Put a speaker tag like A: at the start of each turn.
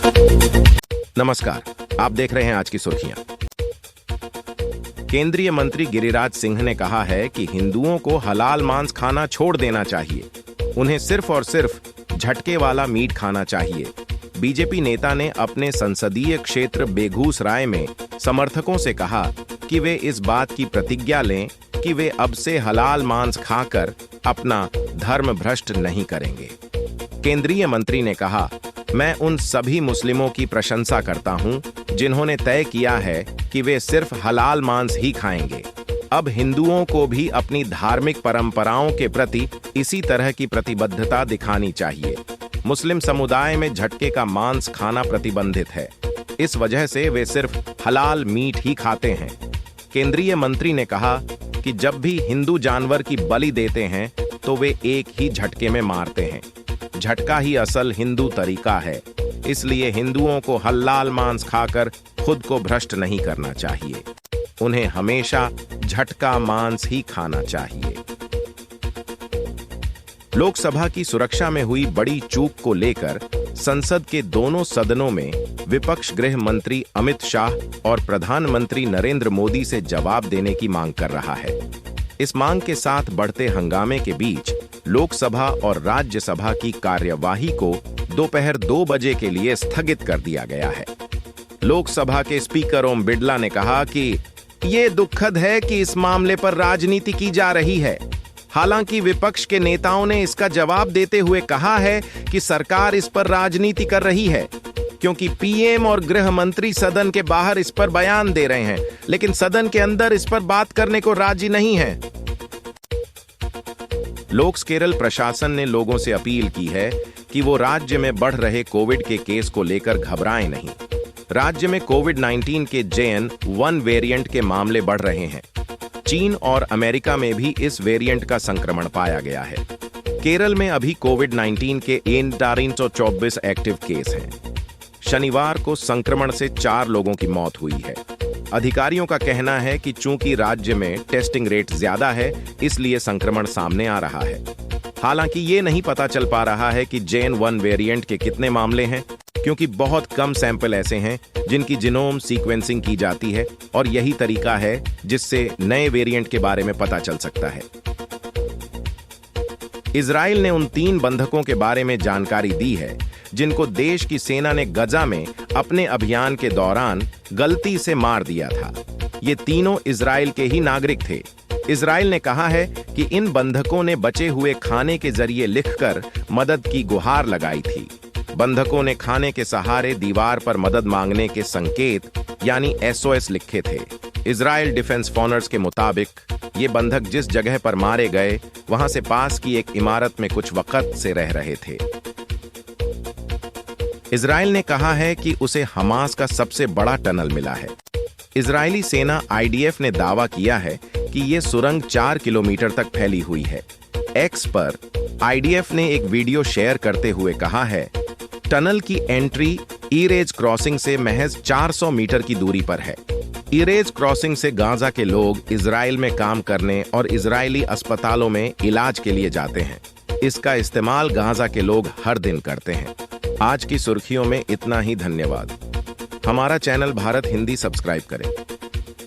A: नमस्कार, आप देख रहे हैं आज की सुर्खियां। केंद्रीय मंत्री गिरिराज सिंह ने कहा है कि हिंदुओं को हलाल मांस खाना छोड़ देना चाहिए। उन्हें सिर्फ और सिर्फ झटके वाला मीट खाना चाहिए। बीजेपी नेता ने अपने संसदीय क्षेत्र बेगूसराय में समर्थकों से कहा कि वे इस बात की प्रतिज्ञा लें कि वे अब से हलाल मांस खाकर अपना धर्म भ्रष्ट नहीं करेंगे। केंद्रीय मंत्री ने कहा, मैं उन सभी मुस्लिमों की प्रशंसा करता हूं जिन्होंने तय किया है कि वे सिर्फ हलाल मांस ही खाएंगे। अब हिंदुओं को भी अपनी धार्मिक परंपराओं के प्रति इसी तरह की प्रतिबद्धता दिखानी चाहिए। मुस्लिम समुदाय में झटके का मांस खाना प्रतिबंधित है, इस वजह से वे सिर्फ हलाल मीट ही खाते हैं। केंद्रीय मंत्री ने कहा कि जब भी हिंदू जानवर की बलि देते हैं तो वे एक ही झटके में मारते हैं। झटका ही असल हिंदू तरीका है, इसलिए हिंदुओं को हलाल मांस खाकर खुद को भ्रष्ट नहीं करना चाहिए। उन्हें हमेशा झटका मांस ही खाना चाहिए। लोकसभा की सुरक्षा में हुई बड़ी चूक को लेकर संसद के दोनों सदनों में विपक्ष गृह मंत्री अमित शाह और प्रधानमंत्री नरेंद्र मोदी से जवाब देने की मांग कर रहा है। इस मांग के साथ बढ़ते हंगामे के बीच लोकसभा और राज्यसभा की कार्यवाही को दोपहर 2 बजे के लिए स्थगित कर दिया गया है। लोकसभा के स्पीकर ओम बिड़ला ने कहा कि ये दुखद है कि इस मामले पर राजनीति की जा रही है। हालांकि विपक्ष के नेताओं ने इसका जवाब देते हुए कहा है कि सरकार इस पर राजनीति कर रही है, क्योंकि पीएम और गृह मंत्री सदन के बाहर इस पर बयान दे रहे हैं, लेकिन सदन के अंदर इस पर बात करने को राजी नहीं है। लोक केरल प्रशासन ने लोगों से अपील की है कि वो राज्य में बढ़ रहे कोविड के केस को लेकर घबराएं नहीं। राज्य में कोविड-19 के JN.1 वेरिएंट के मामले बढ़ रहे हैं। चीन और अमेरिका में भी इस वेरिएंट का संक्रमण पाया गया है। केरल में अभी कोविड-19 के 324 एक्टिव केस हैं। शनिवार को संक्रमण से 4 लोगों की मौत हुई है। अधिकारियों का कहना है कि चूंकि राज्य में टेस्टिंग रेट ज्यादा है, इसलिए संक्रमण सामने आ रहा है। हालांकि ये नहीं पता चल पा रहा है कि JN.1 वेरिएंट के कितने मामले हैं, क्योंकि बहुत कम सैंपल ऐसे हैं जिनकी जीनोम सीक्वेंसिंग की जाती है और यही तरीका है जिससे नए वेरिएंट के बारे में पता चल सकता है। इजराइल ने उन 3 बंधकों के बारे में जानकारी दी है जिनको देश की सेना ने गजा में अपने अभियान के दौरान गलती से मार दिया था। ये तीनों इजराइल के ही नागरिक थे। इजराइल ने कहा है कि इन बंधकों ने बचे हुए खाने के जरिए लिखकर मदद की गुहार लगाई थी। बंधकों ने खाने के सहारे दीवार पर मदद मांगने के संकेत यानी SOS लिखे थे। इजराइल डिफेंस फोर्सेस के मुताबिक ये बंधक जिस जगह पर मारे गए वहां से पास की एक इमारत में कुछ वक्त से रह रहे थे। इजराइल ने कहा है कि उसे हमास का सबसे बड़ा टनल मिला है। इजरायली सेना IDF ने दावा किया है कि ये सुरंग 4 किलोमीटर तक फैली हुई है। X पर IDF ने एक वीडियो शेयर करते हुए कहा है, टनल की एंट्री इरेज क्रॉसिंग से महज 400 मीटर की दूरी पर है। इरेज क्रॉसिंग से गाजा के लोग इजराइल में काम करने और इजरायली अस्पतालों में इलाज के लिए जाते हैं। इसका इस्तेमाल गाजा के लोग हर दिन करते हैं। आज की सुर्खियों में इतना ही। धन्यवाद। हमारा चैनल भारत हिंदी सब्सक्राइब करें।